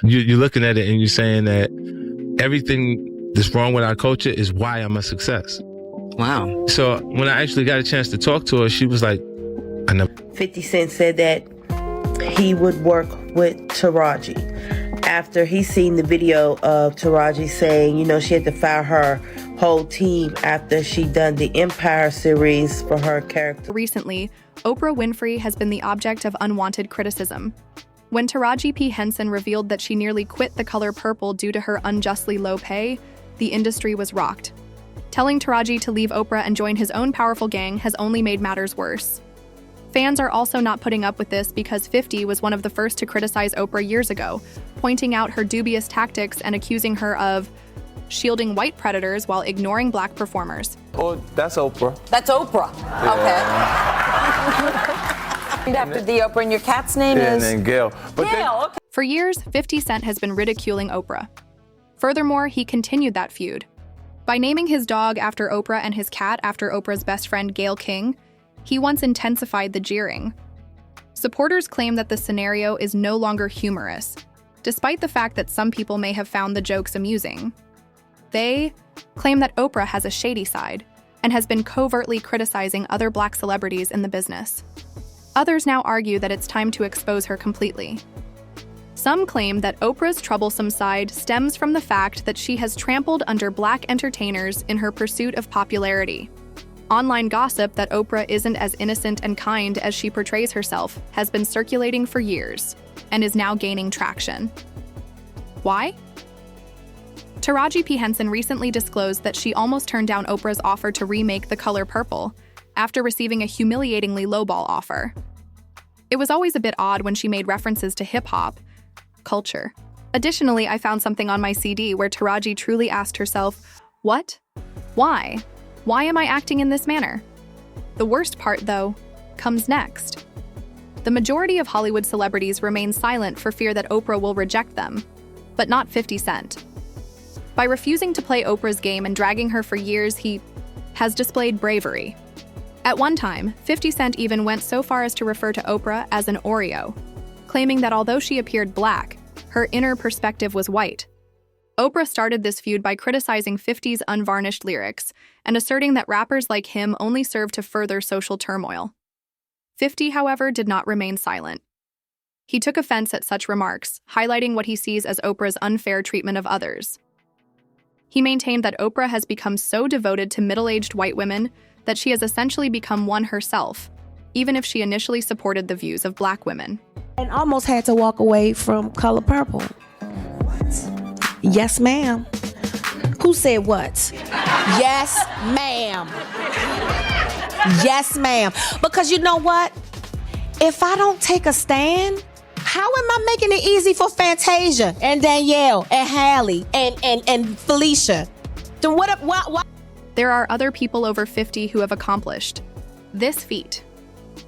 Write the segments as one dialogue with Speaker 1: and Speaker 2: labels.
Speaker 1: You're looking at it and you're saying that everything that's wrong with our culture is why I'm a success.
Speaker 2: Wow.
Speaker 1: So when I actually got a chance to talk to her, she was like, I know.
Speaker 3: 50 Cent said that he would work with Taraji after he seen the video of Taraji saying, you know, she had to fire her whole team after she done the Empire series for her character.
Speaker 4: Recently, Oprah Winfrey has been the object of unwanted criticism. When Taraji P. Henson revealed that she nearly quit The Color Purple due to her unjustly low pay, the industry was rocked. Telling Taraji to leave Oprah and join his own powerful gang has only made matters worse. Fans are also not putting up with this because 50 was one of the first to criticize Oprah years ago, pointing out her dubious tactics and accusing her of shielding white predators while ignoring black performers.
Speaker 5: Oh, that's Oprah.
Speaker 6: That's Oprah. Okay. Named after the Oprah, and your cat's name is?
Speaker 5: And Gail.
Speaker 6: Gail, okay.
Speaker 4: For years, 50 Cent has been ridiculing Oprah. Furthermore, he continued that feud. By naming his dog after Oprah and his cat after Oprah's best friend Gayle King, he once intensified the jeering. Supporters claim that the scenario is no longer humorous, despite the fact that some people may have found the jokes amusing. They claim that Oprah has a shady side and has been covertly criticizing other black celebrities in the business. Others now argue that it's time to expose her completely. Some claim that Oprah's troublesome side stems from the fact that she has trampled under black entertainers in her pursuit of popularity. Online gossip that Oprah isn't as innocent and kind as she portrays herself has been circulating for years and is now gaining traction. Why? Taraji P. Henson recently disclosed that she almost turned down Oprah's offer to remake The Color Purple after receiving a humiliatingly lowball offer. It was always a bit odd when she made references to hip-hop culture. Additionally, I found something on my CD where Taraji truly asked herself, "What? Why? Why am I acting in this manner?" The worst part, though, comes next. The majority of Hollywood celebrities remain silent for fear that Oprah will reject them, but not 50 Cent. By refusing to play Oprah's game and dragging her for years, he has displayed bravery. At one time, 50 Cent even went so far as to refer to Oprah as an Oreo, claiming that although she appeared black, her inner perspective was white. Oprah started this feud by criticizing 50's unvarnished lyrics and asserting that rappers like him only serve to further social turmoil. 50, however, did not remain silent. He took offense at such remarks, highlighting what he sees as Oprah's unfair treatment of others. He maintained that Oprah has become so devoted to middle-aged white women that she has essentially become one herself, even if she initially supported the views of black women.
Speaker 7: And almost had to walk away from Color Purple. What? Yes, ma'am. Who said what? Yes, ma'am. Yes, ma'am. Because you know what? If I don't take a stand, how am I making it easy for Fantasia and Danielle and Hallie and Felicia? Then what?
Speaker 4: There are other people over 50 who have accomplished this feat.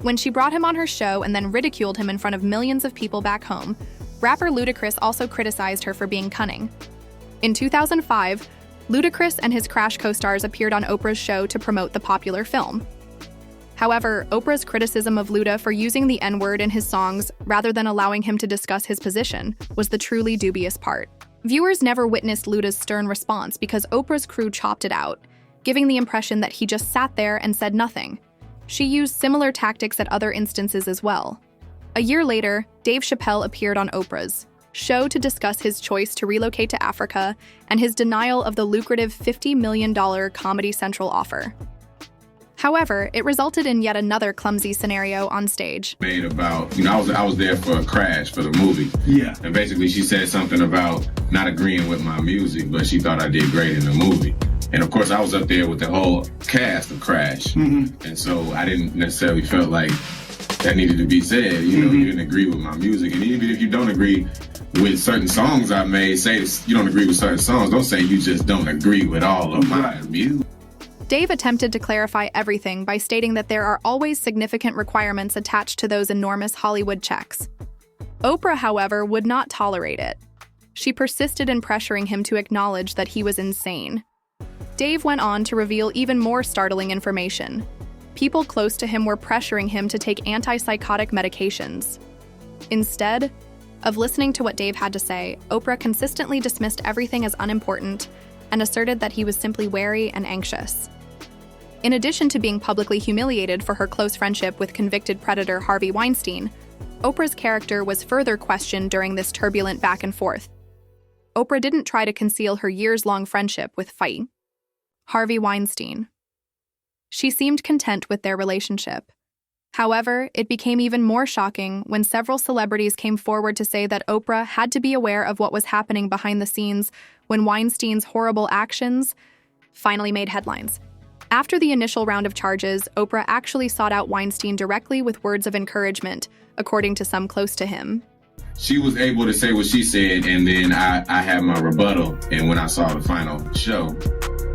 Speaker 4: When she brought him on her show and then ridiculed him in front of millions of people back home, rapper Ludacris also criticized her for being cunning. In 2005, Ludacris and his Crash co-stars appeared on Oprah's show to promote the popular film. However, Oprah's criticism of Luda for using the N-word in his songs rather than allowing him to discuss his position was the truly dubious part. Viewers never witnessed Luda's stern response because Oprah's crew chopped it out, giving the impression that he just sat there and said nothing. She used similar tactics at other instances as well. A year later, Dave Chappelle appeared on Oprah's show to discuss his choice to relocate to Africa and his denial of the lucrative $50 million Comedy Central offer. However, it resulted in yet another clumsy scenario on stage.
Speaker 8: Made about, I was there for a Crash for the movie.
Speaker 9: Yeah.
Speaker 8: And basically she said something about not agreeing with my music, but she thought I did great in the movie. And of course I was up there with the whole cast of Crash. Mm-hmm. And so I didn't necessarily felt like that needed to be said. You know, you didn't agree with my music. And even if you don't agree with certain songs I made, say you don't agree with certain songs, don't say you just don't agree with all of my music.
Speaker 4: Dave attempted to clarify everything by stating that there are always significant requirements attached to those enormous Hollywood checks. Oprah, however, would not tolerate it. She persisted in pressuring him to acknowledge that he was insane. Dave went on to reveal even more startling information. People close to him were pressuring him to take antipsychotic medications. Instead, of listening to what Dave had to say, Oprah consistently dismissed everything as unimportant and asserted that he was simply wary and anxious. In addition to being publicly humiliated for her close friendship with convicted predator Harvey Weinstein, Oprah's character was further questioned during this turbulent back and forth. Oprah didn't try to conceal her years-long friendship with Harvey Weinstein. She seemed content with their relationship. However, it became even more shocking when several celebrities came forward to say that Oprah had to be aware of what was happening behind the scenes when Weinstein's horrible actions finally made headlines. After the initial round of charges, Oprah actually sought out Weinstein directly with words of encouragement, according to some close to him.
Speaker 8: She was able to say what she said, and then I had my rebuttal. And when I saw the final show,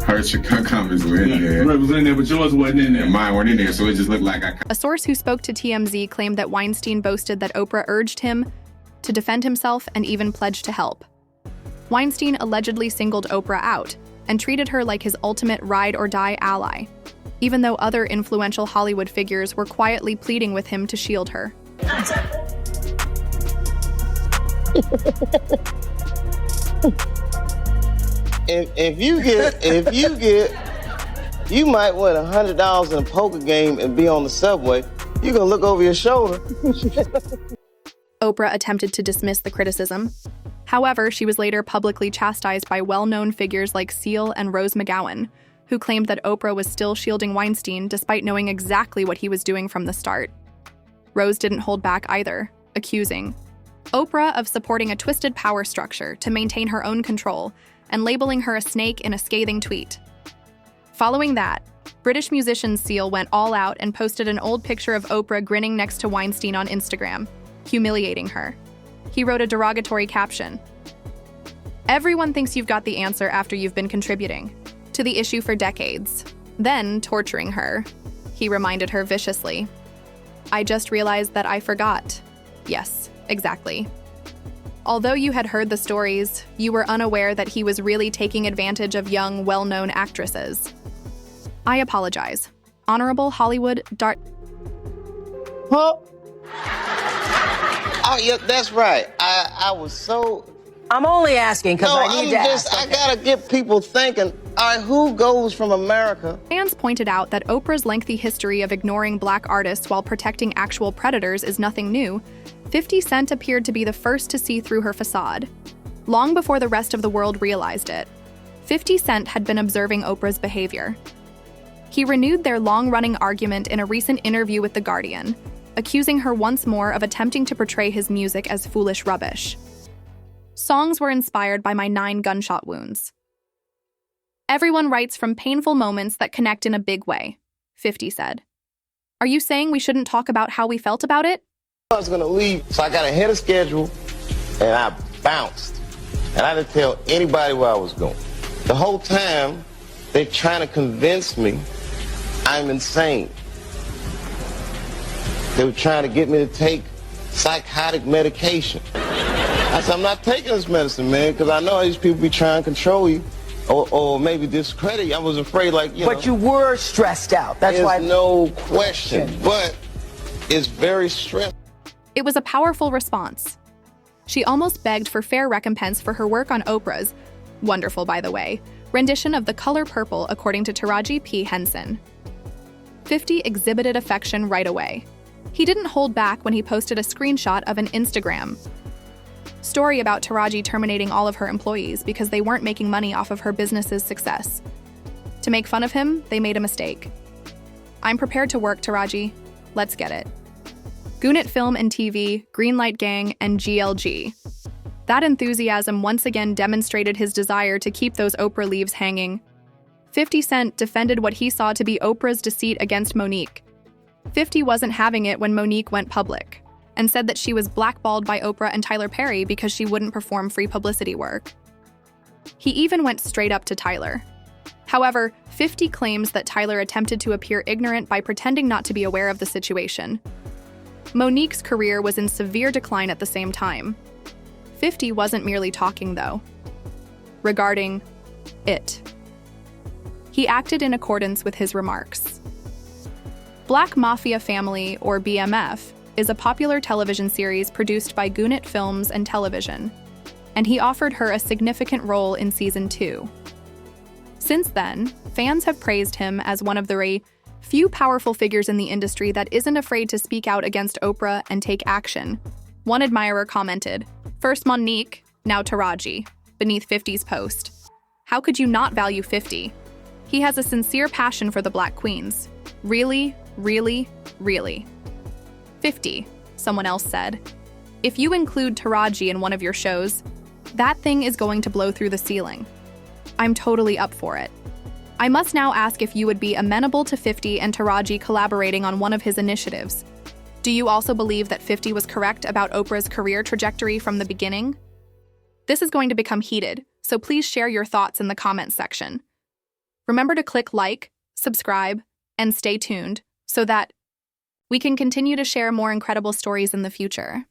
Speaker 8: her comments were in there.
Speaker 2: It was in there, but yours wasn't in there.
Speaker 8: And mine weren't in there, so it just looked like
Speaker 4: A source who spoke to TMZ claimed that Weinstein boasted that Oprah urged him to defend himself and even pledged to help. Weinstein allegedly singled Oprah out and treated her like his ultimate ride-or-die ally, even though other influential Hollywood figures were quietly pleading with him to shield her.
Speaker 5: If you get, you might win $100 in a poker game and be on the subway. You gonna look over your shoulder.
Speaker 4: Oprah attempted to dismiss the criticism. However, she was later publicly chastised by well-known figures like Seal and Rose McGowan, who claimed that Oprah was still shielding Weinstein despite knowing exactly what he was doing from the start. Rose didn't hold back either, accusing Oprah of supporting a twisted power structure to maintain her own control and labeling her a snake in a scathing tweet. Following that, British musician Seal went all out and posted an old picture of Oprah grinning next to Weinstein on Instagram, humiliating her. He wrote a derogatory caption. "Everyone thinks you've got the answer after you've been contributing to the issue for decades, then torturing her." He reminded her viciously. "I just realized that I forgot." Yes, exactly. Although you had heard the stories, you were unaware that he was really taking advantage of young, well-known actresses. I apologize. Honorable Hollywood Dart.
Speaker 5: Huh? Oh, yeah, that's right. I was so...
Speaker 6: I'm only asking because I need to ask.
Speaker 5: I gotta get people thinking, all right, who goes from America?
Speaker 4: Fans pointed out that Oprah's lengthy history of ignoring black artists while protecting actual predators is nothing new. 50 Cent appeared to be the first to see through her facade. Long before the rest of the world realized it, 50 Cent had been observing Oprah's behavior. He renewed their long-running argument in a recent interview with The Guardian, accusing her once more of attempting to portray his music as foolish rubbish. Songs were inspired by my 9 gunshot wounds. Everyone writes from painful moments that connect in a big way, 50 said. Are you saying we shouldn't talk about how we felt about it?
Speaker 5: I was gonna leave, so I got ahead of schedule, and I bounced. And I didn't tell anybody where I was going. The whole time, they're trying to convince me I'm insane. They were trying to get me to take psychotic medication. I said, I'm not taking this medicine, man, because I know these people be trying to control you or maybe discredit you. I was afraid, like, you know.
Speaker 6: But you were stressed out. That's why.
Speaker 5: There's no question, but it's very stressful.
Speaker 4: It was a powerful response. She almost begged for fair recompense for her work on Oprah's, wonderful by the way, rendition of The Color Purple, according to Taraji P. Henson. 50 exhibited affection right away. He didn't hold back when he posted a screenshot of an Instagram story about Taraji terminating all of her employees because they weren't making money off of her business's success. To make fun of him, they made a mistake. I'm prepared to work, Taraji. Let's get it. Goonit Film and TV, Greenlight Gang, and GLG. That enthusiasm once again demonstrated his desire to keep those Oprah leaves hanging. 50 Cent defended what he saw to be Oprah's deceit against Monique. 50 wasn't having it when Monique went public, and said that she was blackballed by Oprah and Tyler Perry because she wouldn't perform free publicity work. He even went straight up to Tyler. However, 50 claims that Tyler attempted to appear ignorant by pretending not to be aware of the situation. Monique's career was in severe decline at the same time. 50 wasn't merely talking, though. Regarding it, he acted in accordance with his remarks. Black Mafia Family, or BMF, is a popular television series produced by Gunit Films and Television, and he offered her a significant role in season 2. Since then, fans have praised him as one of the few powerful figures in the industry that isn't afraid to speak out against Oprah and take action. One admirer commented, "First Monique, now Taraji," beneath 50's post. "How could you not value 50? He has a sincere passion for the Black Queens. Really, really, really." 50, someone else said. "If you include Taraji in one of your shows, that thing is going to blow through the ceiling. I'm totally up for it." I must now ask if you would be amenable to 50 and Taraji collaborating on one of his initiatives. Do you also believe that 50 was correct about Oprah's career trajectory from the beginning? This is going to become heated, so please share your thoughts in the comments section. Remember to click like, subscribe, and stay tuned so that we can continue to share more incredible stories in the future.